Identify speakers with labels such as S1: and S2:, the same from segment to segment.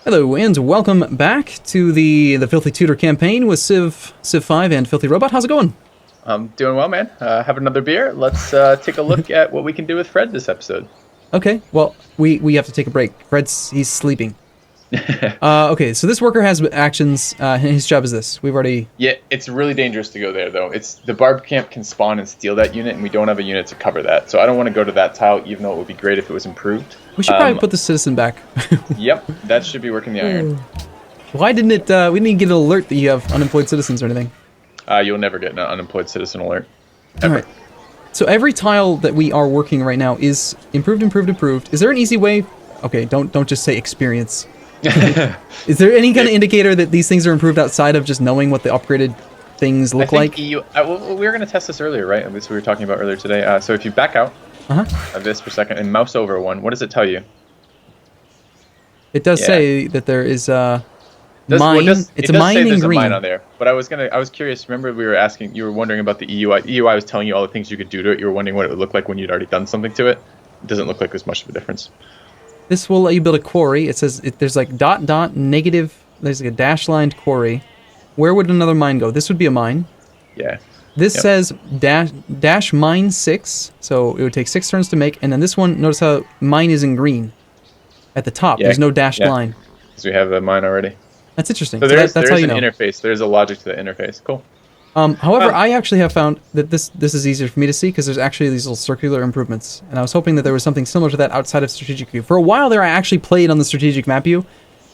S1: Hello and welcome back to the Filthy Tutor campaign with Civ 5 and Filthy Robot. How's it going?
S2: I'm doing well, man. Have another beer. Let's take a look at what we can do with Fred this episode.
S1: Okay, well, we have to take a break. He's sleeping. Okay, so this worker has actions, and his job is this. We've already...
S2: Yeah, it's really dangerous to go there, though. The barb camp can spawn and steal that unit, and we don't have a unit to cover that. So I don't want to go to that tile, even though it would be great if it was improved.
S1: We should probably put the citizen back.
S2: Yep, that should be working the iron.
S1: Why didn't it... we didn't get an alert that you have unemployed citizens or anything.
S2: You'll never get an unemployed citizen alert. Ever.
S1: All right. So every tile that we are working right now is improved, improved, improved. Is there an easy way? Okay, don't just say experience. Is there any kind of indicator that these things are improved outside of just knowing what the upgraded things look like?
S2: We were going to test this earlier, right? This we were talking about earlier today. So if you back out of this for a second and mouse over one, what does it tell you?
S1: It does say that there is mine. It's a mine in
S2: there's
S1: green.
S2: A mine on there, but I was curious. Remember, we were asking. You were wondering about the EUI. EUI was telling you all the things you could do to it. You were wondering what it would look like when you'd already done something to it. It doesn't look like there's much of a difference.
S1: This will let you build a quarry. It says there's like ... negative. There's like a dash lined quarry. Where would another mine go? This would be a mine.
S2: Yeah.
S1: This says dash mine 6, so it would take 6 turns to make. And then this one, notice how mine is in green at the top. There's no dashed line.
S2: Because we have a mine already.
S1: That's interesting.
S2: So there's
S1: how you
S2: an interface. There's a logic to the interface. Cool.
S1: However, I actually have found that this is easier for me to see because there's actually these little circular improvements. And I was hoping that there was something similar to that outside of strategic view. For a while there, I actually played on the strategic map view.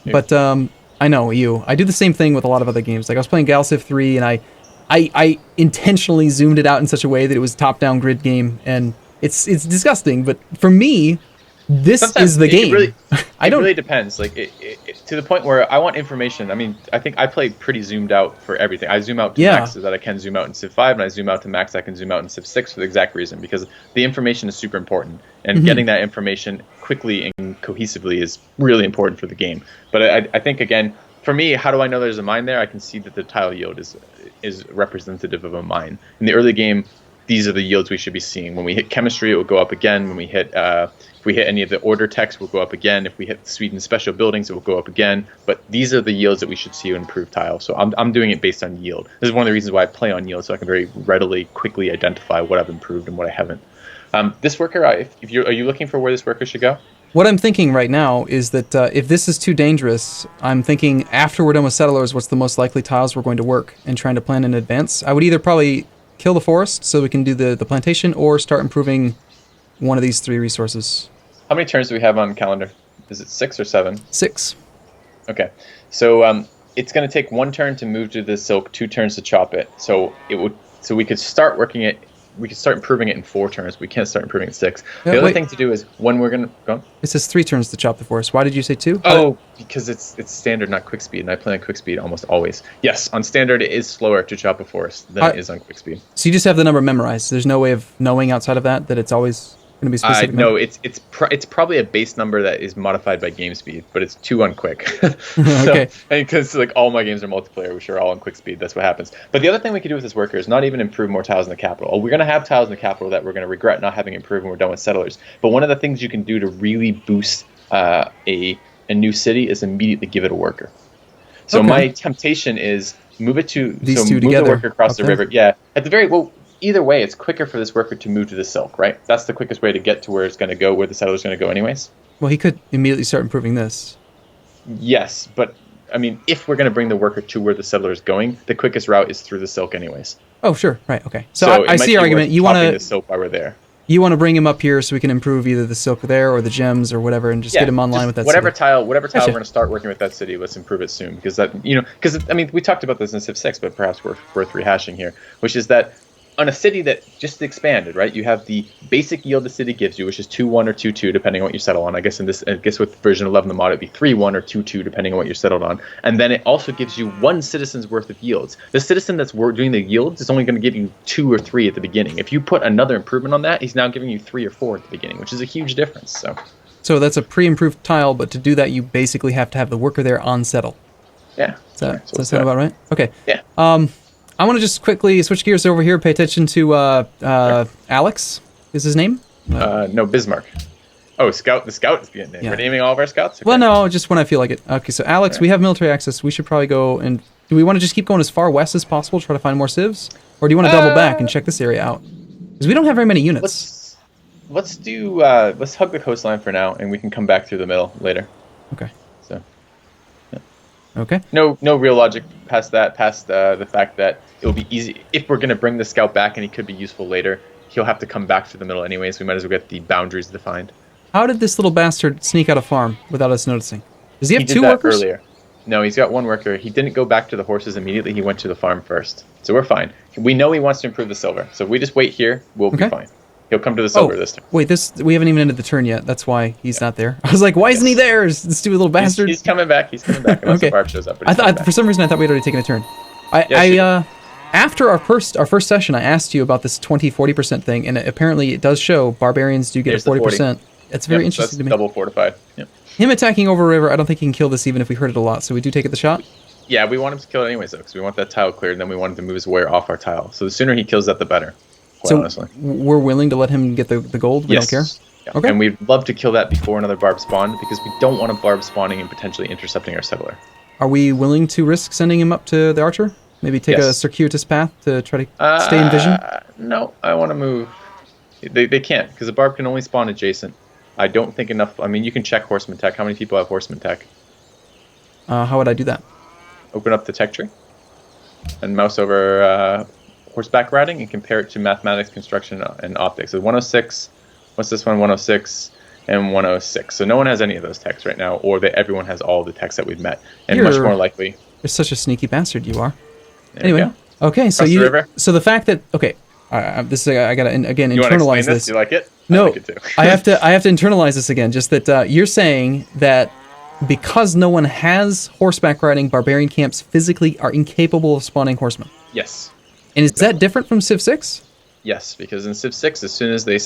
S1: But I know I do the same thing with a lot of other games. Like I was playing Civ 3 and I intentionally zoomed it out in such a way that it was a top-down grid game. And it's disgusting. But for me, this is the game.
S2: It really depends. Like to the point where I want information. I mean, I think I play pretty zoomed out for everything. I zoom out to max so that I can zoom out in Civ 5, and I zoom out to max I can zoom out in Civ 6 for the exact reason, because the information is super important, and getting that information quickly and cohesively is really important for the game. But I think, again, for me, how do I know there's a mine there? I can see that the tile yield is representative of a mine. In the early game, these are the yields we should be seeing. When we hit chemistry, it will go up again. When we hit, if we hit any of the order text, it will go up again. If we hit Sweden special buildings, it will go up again. But these are the yields that we should see in improved tile. So I'm doing it based on yield. This is one of the reasons why I play on yield, so I can very readily, quickly identify what I've improved and what I haven't. This worker, are you looking for where this worker should go?
S1: What I'm thinking right now is that if this is too dangerous, I'm thinking after we're done with settlers, what's the most likely tiles we're going to work, and trying to plan in advance. I would either probably kill the forest so we can do the plantation, or start improving one of these 3 resources.
S2: How many turns do we have on calendar? Is it 6 or 7?
S1: 6.
S2: Okay, so it's going to take 1 turn to move to the silk, 2 turns to chop it. So we could start working it. We could start improving it in 4 turns. We can't start improving it 6. The other thing to do is when we're going to go.
S1: It says 3 turns to chop the forest. Why did you say 2?
S2: Oh, because it's standard, not quick speed, and I play on quick speed almost always. Yes, on standard it is slower to chop a forest than it is on quick speed.
S1: So you just have the number memorized. There's no way of knowing outside of that it's always going to be specific.
S2: No, it's probably a base number that is modified by game speed, but it's 2 on quick.
S1: Okay.
S2: Because like all my games are multiplayer, which are all on quick speed. That's what happens. But the other thing we could do with this worker is not even improve more tiles in the capital. We're going to have tiles in the capital that we're going to regret not having improved when we're done with settlers. But one of the things you can do to really boost a new city is immediately give it a worker. So my temptation is move it to
S1: these two
S2: move
S1: together,
S2: the worker across the river. Yeah, at the very either way, it's quicker for this worker to move to the silk, right? That's the quickest way to get to where it's going to go, where the settler's going to go anyways.
S1: Well, he could immediately start improving this.
S2: Yes, but, I mean, if we're going to bring the worker to where the settler is going, the quickest route is through the silk anyways.
S1: Oh, sure. Right, okay. So I see your argument. You want to
S2: the silk while we're there.
S1: You want to bring him up here so we can improve either the silk there or the gems or whatever, and just get him online with that
S2: whatever
S1: city.
S2: tile we're going to start working with that city, let's improve it soon, because I mean, we talked about this in Civ 6, but perhaps worth rehashing here, which is that on a city that just expanded, right? You have the basic yield the city gives you, which is 2-1 or 2-2, depending on what you settle on. I guess with version 11 of the mod, it'd be 3-1 or 2-2, depending on what you're settled on. And then it also gives you 1 citizen's worth of yields. The citizen that's doing the yields is only going to give you 2 or 3 at the beginning. If you put another improvement on that, he's now giving you 3 or 4 at the beginning, which is a huge difference. So that's
S1: a pre-improved tile, but to do that, you basically have to have the worker there on settle.
S2: Yeah.
S1: Does that sound about right? Okay.
S2: Yeah.
S1: I want to just quickly switch gears over here, pay attention to Alex, is his name?
S2: No, Bismarck. Oh, scout. The scout is getting in.
S1: Yeah.
S2: We're naming all of our scouts? Okay.
S1: Well, no, just when I feel like it. Okay, so Alex, we have military access. We should probably go and... Do we want to just keep going as far west as possible, try to find more civs? Or do you want to double back and check this area out? Because we don't have very many units.
S2: Let's hug the coastline for now, and we can come back through the middle later.
S1: Okay.
S2: So, yeah.
S1: Okay.
S2: No real logic past that, past the fact that it will be easy. If we're going to bring the scout back and he could be useful later, he'll have to come back to the middle anyway, so we might as well get the boundaries defined.
S1: How did this little bastard sneak out of farm without us noticing? Does he have two
S2: did that
S1: workers?
S2: Earlier. No, he's got one worker. He didn't go back to the horses immediately. He went to the farm first. So we're fine. We know he wants to improve the silver. So if we just wait here, we'll be fine. He'll come to the silver this time.
S1: Wait, we haven't even ended the turn yet. That's why he's not there. I was like, why isn't he there? This stupid little bastard.
S2: He's coming back. He's coming back. Unless the barb shows up.
S1: For some reason, I thought we'd already taken a turn. After our first session, I asked you about this 20-40% thing, and apparently it does show barbarians do get a 40%. That's very interesting to me.
S2: Double fortified. Yep.
S1: Him attacking over river, I don't think he can kill this even if we hurt it a lot, so we do take it the shot?
S2: Yeah, we want him to kill it anyways, though, because we want that tile cleared, and then we want him to move his warrior off our tile. So the sooner he kills that, the better, honestly.
S1: We're willing to let him get the gold? We don't care?
S2: Yeah.
S1: Okay.
S2: And we'd love to kill that before another barb spawned, because we don't want a barb spawning and potentially intercepting our settler.
S1: Are we willing to risk sending him up to the archer? Maybe take a circuitous path to try to stay in vision?
S2: No, I want to move. They can't, because the barb can only spawn adjacent. I don't think enough... I mean, you can check horseman tech. How many people have horseman tech?
S1: How would I do that?
S2: Open up the tech tree and mouse over horseback riding and compare it to mathematics, construction, and optics. So 106, what's this one? 106 and 106. So no one has any of those techs right now, or everyone has all the techs that we've met. And much more likely...
S1: You're such a sneaky bastard, you are.
S2: There
S1: anyway, okay, so
S2: the
S1: the fact that... Okay, this I gotta, again,
S2: you
S1: internalize this.
S2: Do you like it?
S1: No,
S2: I like it too.
S1: I have to internalize this again. Just that you're saying that because no one has horseback riding, barbarian camps physically are incapable of spawning horsemen.
S2: Yes.
S1: And is that different from Civ 6?
S2: Yes, because in Civ 6, as soon as they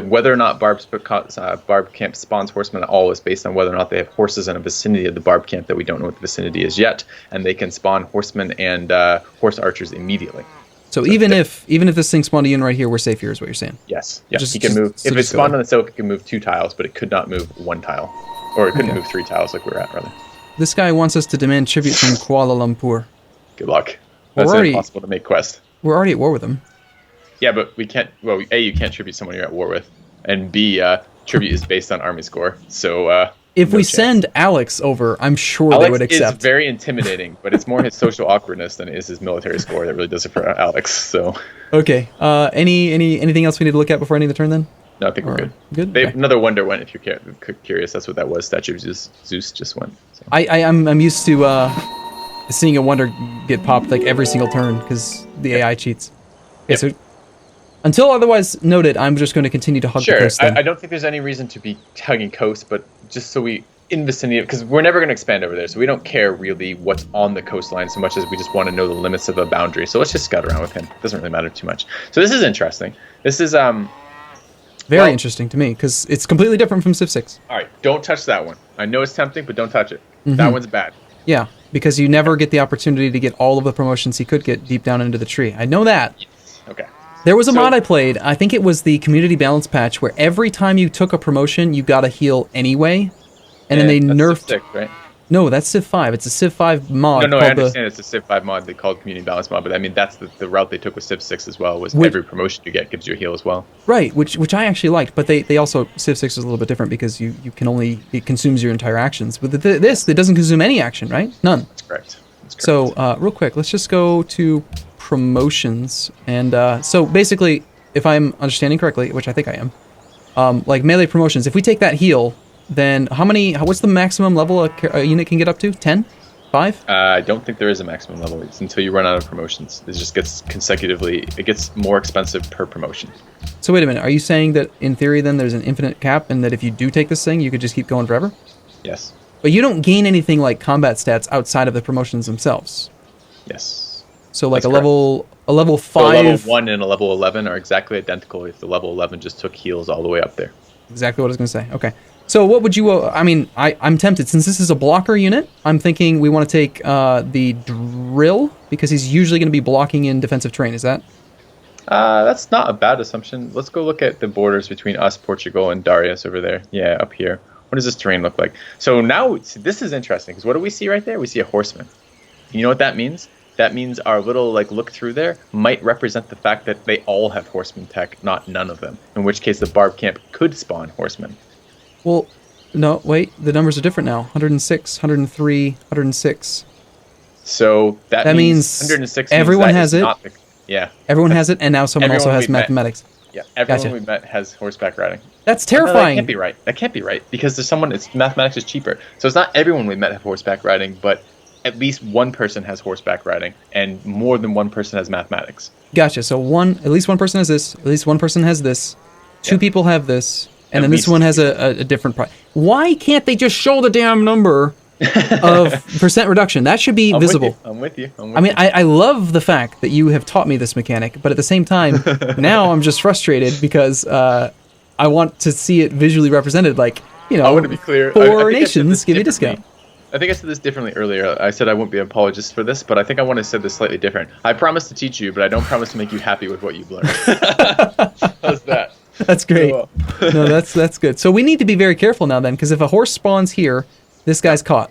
S2: whether or not barb camp spawns horsemen at all is based on whether or not they have horses in a vicinity of the barb camp that we don't know what the vicinity is yet, and they can spawn horsemen and horse archers immediately.
S1: So even if this thing spawned a unit right here, we're safe here, is what you're saying?
S2: Yes. Yeah. He can move. If it spawned on the silk, it can move 2 tiles, but it could not move 1 tile, or it couldn't move 3 tiles like we were at, rather.
S1: This guy wants us to demand tribute from Kuala Lumpur.
S2: Good luck. That's impossible to make quest.
S1: We're already at war with him.
S2: Yeah, but we can't. Well, A, you can't tribute someone you're at war with, and B, tribute is based on army score. So
S1: if we send Alex over, I'm sure they would accept.
S2: Alex is very intimidating, but it's more his social awkwardness than it is his military score that really does it for Alex. So
S1: okay. Anything else we need to look at before ending the turn then?
S2: No, I think we're good.
S1: Good.
S2: They another wonder went. If you're curious, that's what that was. Statue of Zeus just went. So.
S1: I'm used to seeing a wonder get popped like every single turn because the AI cheats. Okay, so until otherwise noted, I'm just going to continue to hug the coast.
S2: I don't think there's any reason to be hugging coast, but just so we in vicinity, because we're never going to expand over there, so we don't care really what's on the coastline so much as we just want to know the limits of a boundary. So let's just scout around with him. It doesn't really matter too much. So this is interesting. This is
S1: very interesting to me because it's completely different from Civ 6.
S2: All right, don't touch that one. I know it's tempting, but don't touch it. That one's bad.
S1: Yeah, because you never get the opportunity to get all of the promotions he could get deep down into the tree. I know that.
S2: Yes. Okay.
S1: There was a mod I played, I think it was the community balance patch, where every time you took a promotion, you got a heal anyway, and then they nerfed...
S2: Civ 6, right?
S1: No, that's Civ 5. It's a Civ 5 mod.
S2: No, I understand it's a Civ 5 mod they called community balance mod, but I mean, that's the route they took with Civ 6 as well, was every promotion you get gives you a heal as well.
S1: Right, which I actually liked, but they also... Civ 6 is a little bit different because you can only... It consumes your entire actions. But this, it doesn't consume any action, right? None.
S2: That's correct.
S1: So, real quick, let's just go to promotions, and so basically... If I'm understanding correctly, which I think I am, like melee promotions, if we take that heal, then what's the maximum level a unit can get up to? 10? 5?
S2: I don't think there is a maximum level. It's until you run out of promotions. It just gets it gets more expensive per promotion.
S1: So wait a minute, are you saying that in theory then there's an infinite cap and that if you do take this thing, you could just keep going forever?
S2: Yes.
S1: But you don't gain anything like combat stats outside of the promotions themselves?
S2: Yes.
S1: So like
S2: That's
S1: a level 5...
S2: So a level 1 and a level 11 are exactly identical if the level 11 just took heals all the way up there.
S1: Exactly what I was going to say. Okay. So what would you... I mean, I'm tempted. Since this is a blocker unit, I'm thinking we want to take the drill, because he's usually going to be blocking in defensive terrain. Is that...
S2: That's not a bad assumption. Let's go look at the borders between us, Portugal, and Darius over there. Yeah, up here. What does this terrain look like? So now, this is interesting, because what do we see right there? We see a horseman. You know what that means? That means our little look through there might represent the fact that they all have horseman tech, not none of them. In which case the barb camp could spawn horsemen.
S1: Well, no, wait. The numbers are different now. 106, 103, 106.
S2: So that means 106.
S1: Everyone has it.
S2: Yeah.
S1: Everyone has it, and now someone also has mathematics.
S2: Yeah, everyone we met has horseback riding.
S1: That's terrifying.
S2: No, that can't be right. That can't be right, because there's someone. Mathematics is cheaper, so it's not everyone we met have horseback riding, but at least one person has horseback riding, and more than one person has mathematics.
S1: Gotcha. So at least one person has this. At least one person has this. Two people have this, and then this one has a different price. Why can't they just show the damn number of percent reduction? That should be visible.
S2: I'm with you.
S1: I love the fact that you have taught me this mechanic, but at the same time, now I'm just frustrated because I want to see it visually represented. Like, I
S2: want to be clear.
S1: 4 nations give you a discount.
S2: I think I said this differently earlier. I said I wouldn't be an apologist for this, but I think I want to say this slightly different. I promise to teach you, but I don't promise to make you happy with what you've learned. How's that?
S1: That's great. No, that's good. So we need to be very careful now then, because if a horse spawns here, this guy's caught.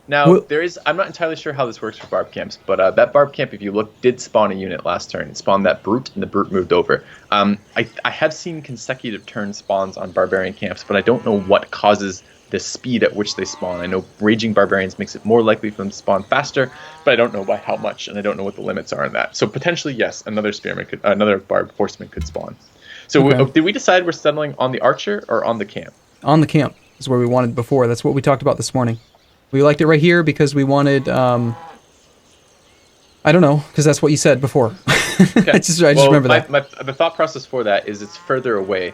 S2: Now, I'm not entirely sure how this works for barb camps, but that barb camp, if you look, did spawn a unit last turn. It spawned that brute, and the brute moved over. I have seen consecutive turn spawns on barbarian camps, but I don't know what causes the speed at which they spawn. I know raging barbarians makes it more likely for them to spawn faster, but I don't know by how much, and I don't know what the limits are on that. So potentially, yes, another barb horseman could spawn. So did we decide we're settling on the archer or on the camp?
S1: On the camp is where we wanted before. That's what we talked about this morning. We liked it right here because we wanted, I don't know, because that's what you said before.
S2: Okay.
S1: I just remember that.
S2: The thought process for that is it's further away.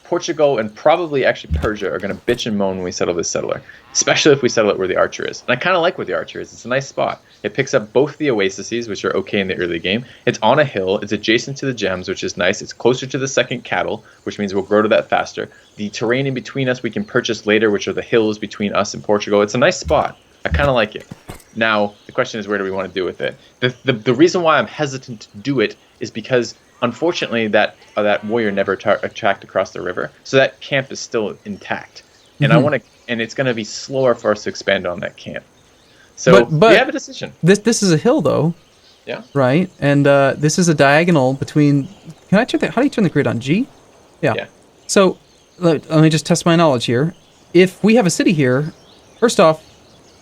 S2: Portugal and probably actually Persia are going to bitch and moan when we settle this settler, especially if we settle it where the archer is. And I kind of like where the archer is. It's a nice spot. It picks up both the oases, which are okay in the early game. It's on a hill. It's adjacent to the gems, which is nice. It's closer to the second cattle, which means we'll grow to that faster. The terrain in between us we can purchase later, which are the hills between us and Portugal. It's a nice spot. I kind of like it. Now, the question is, where do we want to do with it? The reason why I'm hesitant to do it is because, unfortunately, that warrior never attacked across the river, so that camp is still intact, and and it's going to be slower for us to expand on that camp. So but we have a decision.
S1: This is a hill, though.
S2: Yeah.
S1: Right, and this is a diagonal between. Can I turn how do you turn the grid on? G? Yeah. So let me just test my knowledge here. If we have a city here, first off,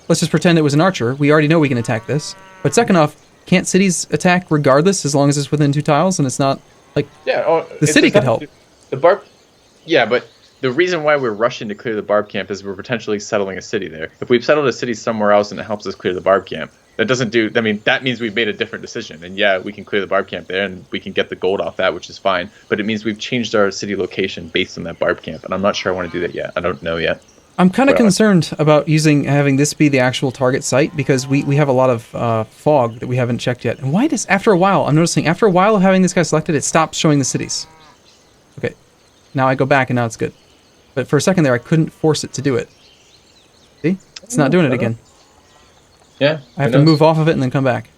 S1: let's just pretend it was an archer. We already know we can attack this. But second off, can't cities attack regardless as long as it's within 2 tiles and it's not like the city could help.
S2: The barb, yeah, but the reason why we're rushing to clear the barb camp is we're potentially settling a city there. If we've settled a city somewhere else and it helps us clear the barb camp, that means we've made a different decision. And yeah, we can clear the barb camp there and we can get the gold off that, which is fine. But it means we've changed our city location based on that barb camp, and I'm not sure I want to do that yet. I don't know yet.
S1: I'm kind of concerned about having this be the actual target site because we have a lot of fog that we haven't checked yet. And why does, after a while, I'm noticing after a while of having this guy selected, it stops showing the cities. Okay, now I go back and now it's good. But for a second there, I couldn't force it to do it. See? It's not doing it again.
S2: Yeah.
S1: I have to move off of it and then come back.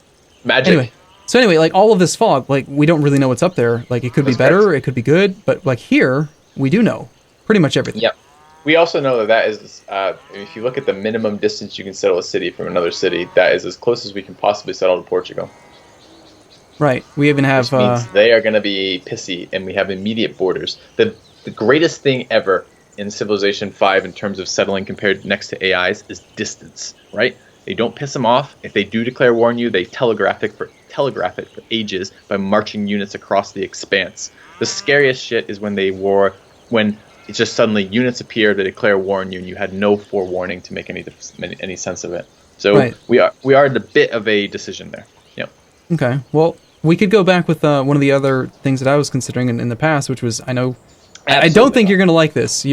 S2: Magic.
S1: Anyway, like all of this fog, like we don't really know what's up there. Like it could be better, it could be good, but like here, we do know pretty much everything.
S2: Yep. We also know that is, if you look at the minimum distance you can settle a city from another city, that is as close as we can possibly settle to Portugal.
S1: Right. We even have...
S2: Which means they are going to be pissy, and we have immediate borders. The greatest thing ever in Civilization 5 in terms of settling compared next to AIs is distance, right? They don't piss them off. If they do declare war on you, they telegraph it for ages by marching units across the expanse. The scariest shit is when it's just suddenly units appear to declare war on you, and you had no forewarning to make any sense of it. So we are at a bit of a decision there. Yeah.
S1: Okay. Well, we could go back with one of the other things that I was considering in the past, which was I don't think you're gonna like this,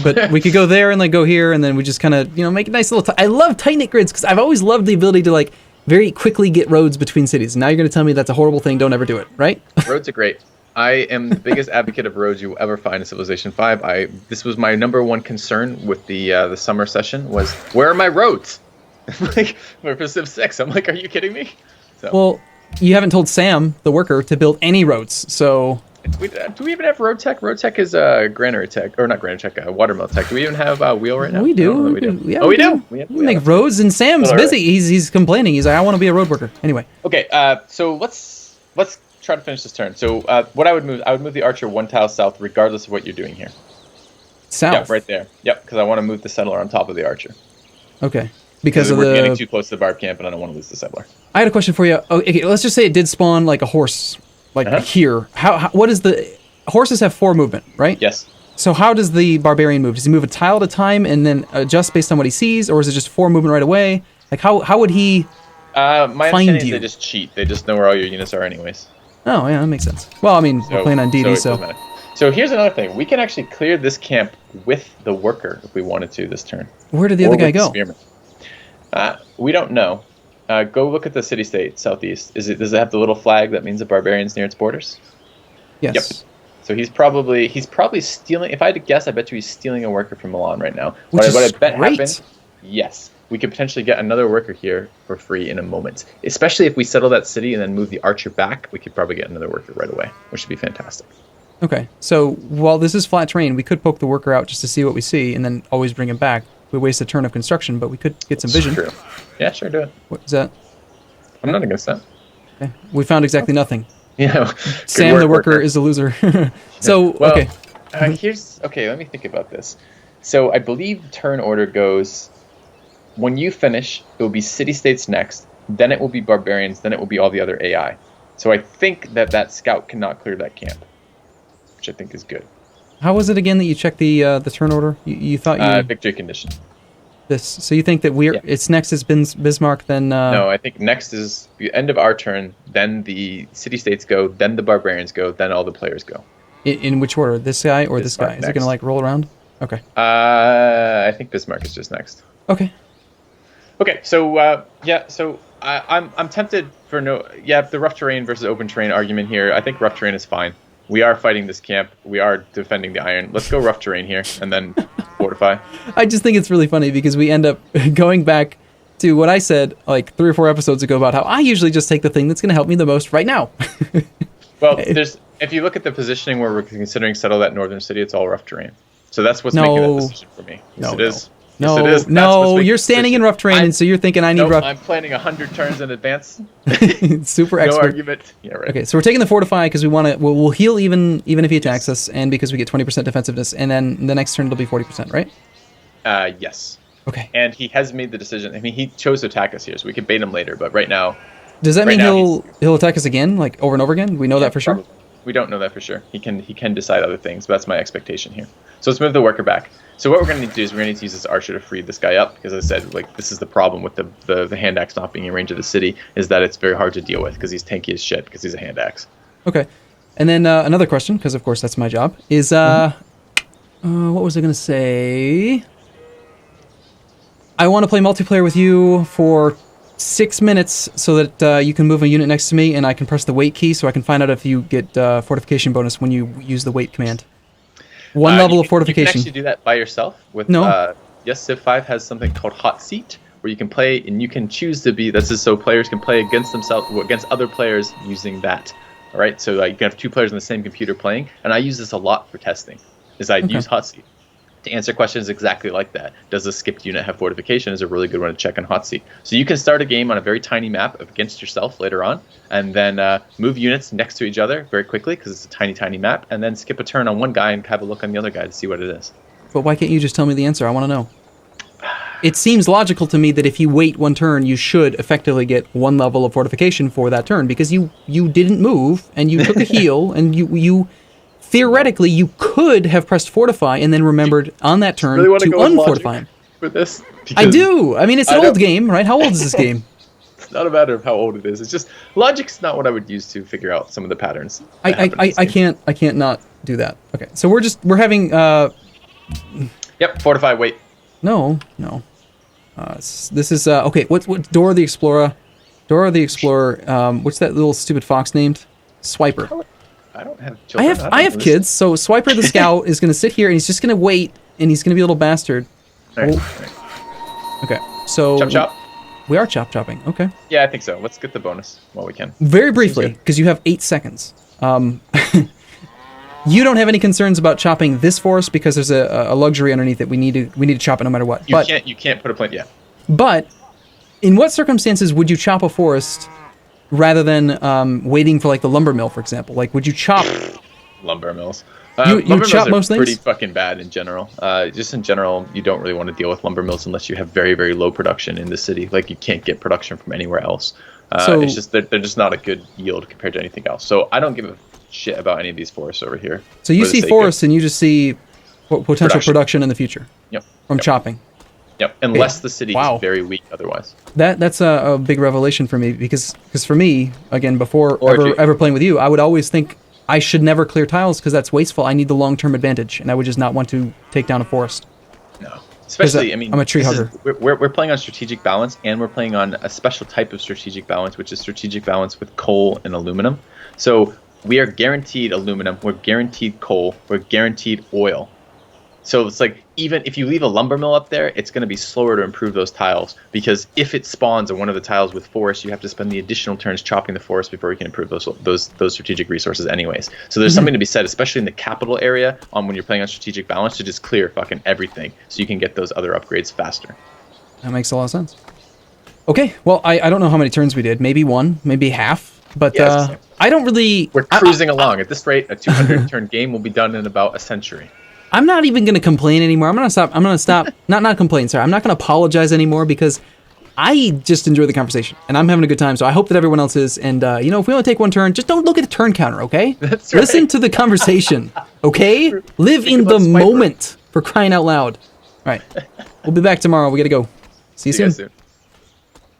S1: but we could go there and like go here, and then we just kind of make a nice little. I love tight knit grids because I've always loved the ability to like very quickly get roads between cities. Now you're gonna tell me that's a horrible thing. Don't ever do it, right?
S2: Roads are great. I am the biggest advocate of roads you will ever find in Civilization 5. This was my number one concern with the summer session was, where are my roads? Like, for Civ 6, I'm like, are you kidding me? So.
S1: Well, you haven't told Sam, the worker, to build any roads. So
S2: do we even have road tech? Road tech is granary tech, or not granary tech, watermill tech. Do we even have wheel right now?
S1: We do.
S2: We do.
S1: Yeah,
S2: oh, we do.
S1: We make roads, and Sam's busy. He's complaining. He's like, I want to be a road worker. Anyway.
S2: Okay. So let's try to finish this turn. So what I would move the archer 1 tile south, regardless of what you're doing here.
S1: South.
S2: Yeah, right there. Yep, because I want to move the settler on top of the archer.
S1: Okay. Because
S2: we're getting too close to the barb camp, and I don't want to lose the settler.
S1: I had a question for you. Okay, let's just say it did spawn like a horse, like here. What is the horses have 4 movement, right?
S2: Yes.
S1: So how does the barbarian move? Does he move a tile at a time and then adjust based on what he sees, or is it just 4 movement right away? Like how would he
S2: my
S1: find
S2: understanding
S1: you?
S2: Is they just cheat. They just know where all your units are, anyways.
S1: Oh yeah, that makes sense. Well, I mean, we're playing on Deity, so.
S2: So here's another thing. We can actually clear this camp with the worker if we wanted to this turn.
S1: Where did the other guy go?
S2: We don't know. Go look at the city-state southeast. Does it have the little flag that means the barbarian's near its borders?
S1: Yes.
S2: Yep. So he's probably stealing. If I had to guess, I bet you he's stealing a worker from Milan right now.
S1: Which is
S2: what I bet
S1: great.
S2: happened. Yes, we could potentially get another worker here for free in a moment. Especially if we settle that city and then move the archer back, we could probably get another worker right away, which would be fantastic.
S1: Okay, so while this is flat terrain, we could poke the worker out just to see what we see, and then always bring him back. We waste a turn of construction, but we could get some vision.
S2: True. Yeah, sure, do it.
S1: What is that?
S2: I'm not against that.
S1: Okay. We found exactly nothing.
S2: Yeah.
S1: Sam the worker is a loser. So,
S2: well,
S1: okay.
S2: Let me think about this. So I believe turn order goes, when you finish, it will be city-states next, then it will be barbarians, then it will be all the other AI. So I think that scout cannot clear that camp, which I think is good.
S1: How was it again that you checked the turn order? You thought you
S2: victory condition.
S1: This. So you think that it's next is Bismarck, then?
S2: No, I think next is the end of our turn. Then the city-states go. Then the barbarians go. Then all the players go.
S1: In which order? This guy or this guy? Is it gonna like roll around? Okay.
S2: I think Bismarck is just next.
S1: Okay.
S2: Okay. So So I'm tempted for the rough terrain versus open terrain argument here. I think rough terrain is fine. We are fighting this camp. We are defending the iron. Let's go rough terrain here and then fortify. I
S1: just think it's really funny because we end up going back to what I said like 3 or 4 episodes ago about how I usually just take the thing that's going to help me the most right now.
S2: Well, if you look at the positioning where we're considering settle that northern city, it's all rough terrain. So that's what's making that decision for me. Yes, it is.
S1: No,
S2: yes, it is.
S1: No, you're standing in rough terrain, and so you're thinking I need rough.
S2: I'm planning 100 turns in advance.
S1: Super expert.
S2: No argument. Yeah, right.
S1: Okay, so we're taking the fortify because we want to. We'll heal even if he attacks us, and because we get 20% defensiveness, and then the next turn it'll be 40%, right?
S2: Yes.
S1: Okay.
S2: And he has made the decision. I mean, he chose to attack us here, so we could bait him later. But right now,
S1: does that mean he'll attack us again, like over and over again? We know that for sure.
S2: Probably. We don't know that for sure. He can decide other things, but that's my expectation here. So let's move the worker back. So what we're going to need to do is we're going to need to use this archer to free this guy up, because as I said, like this is the problem with the hand axe not being in range of the city, is that it's very hard to deal with because he's tanky as shit because he's a hand axe.
S1: Okay. And then another question, because of course that's my job, is what was I going to say? I want to play multiplayer with you for 6 minutes so that you can move a unit next to me and I can press the wait key so I can find out if you get fortification bonus when you use the wait command. One level of fortification.
S2: You can actually do that by yourself. Yes, Civ 5 has something called Hot Seat, where you can play and you can choose to be. This is so players can play against other players using that. All right, so you can have 2 players on the same computer playing, and I use this a lot for testing. Use Hot Seat to answer questions exactly like that. Does a skipped unit have fortification? Is a really good one to check on Hot Seat. So you can start a game on a very tiny map against yourself later on, and then move units next to each other very quickly because it's a tiny map, and then skip a turn on one guy and have a look on the other guy to see what it is.
S1: But why can't you just tell me the answer? I want to know. It seems logical to me that if you wait 1 turn, you should effectively get 1 level of fortification for that turn because you didn't move and you took a heal and you theoretically, you could have pressed fortify and then remembered on that turn to unfortify him.
S2: For this,
S1: I do. I mean, it's an old game, right? How old is this game?
S2: It's not a matter of how old it is. It's just logic's not what I would use to figure out some of the patterns.
S1: I can't not do that. Okay, so we're having.
S2: Yep, fortify. Wait.
S1: No. This is okay. What's Dora the Explorer? Dora the Explorer. What's that little stupid fox named? Swiper.
S2: I don't have children.
S1: I have kids, so Swiper the Scout is going to sit here and he's just going to wait, and he's going to be a little bastard.
S2: Right.
S1: Okay, so...
S2: Chop.
S1: We are chopping. Okay.
S2: Yeah, I think so. Let's get the bonus while we can.
S1: Very briefly, because you have 8 seconds. You don't have any concerns about chopping this forest because there's a luxury underneath it. We need to chop it no matter what.
S2: You can't put a plant. Yeah.
S1: But in what circumstances would you chop a forest rather than waiting for like the lumber mill, for example? Like, would you chop
S2: lumber mills?
S1: You
S2: lumber
S1: chop
S2: mills are
S1: most things?
S2: pretty fucking bad in general. Just in general, you don't really want to deal with lumber mills unless you have very, very low production in the city. Like, you can't get production from anywhere else.
S1: So,
S2: it's just they're just not a good yield compared to anything else. So I don't give a shit about any of these forests over here.
S1: So you see forests and you just see potential production in the future.
S2: Yep.
S1: From chopping.
S2: Yep. Unless the city is very weak otherwise.
S1: That's a big revelation for me because for me, again, before ever playing with you, I would always think I should never clear tiles because that's wasteful. I need the long-term advantage, and I would just not want to take down a forest.
S2: No. Especially, I mean,
S1: I'm a tree hugger.
S2: We're playing on strategic balance, and we're playing on a special type of strategic balance, which is strategic balance with coal and aluminum. So we are guaranteed aluminum, we're guaranteed coal, we're guaranteed oil. So it's like, even if you leave a lumber mill up there, it's going to be slower to improve those tiles, because if it spawns on one of the tiles with forest, you have to spend the additional turns chopping the forest before you can improve those strategic resources anyways. So there's something to be said, especially in the capital area, when you're playing on strategic balance, to just clear fucking everything so you can get those other upgrades faster.
S1: That makes a lot of sense. Okay, well, I don't know how many turns we did. Maybe one, maybe half. But I don't really...
S2: We're cruising along. At this rate, a 200-turn game will be done in about a century.
S1: I'm not even going to complain anymore. I'm going to stop. Not complain, sorry. I'm not going to apologize anymore because I just enjoy the conversation. And I'm having a good time, so I hope that everyone else is. And, if we only take one turn, just don't look at the turn counter, okay?
S2: That's right.
S1: Listen to the conversation, okay? Live in the moment, for crying out loud. All right. We'll be back tomorrow. We got to go. See you soon.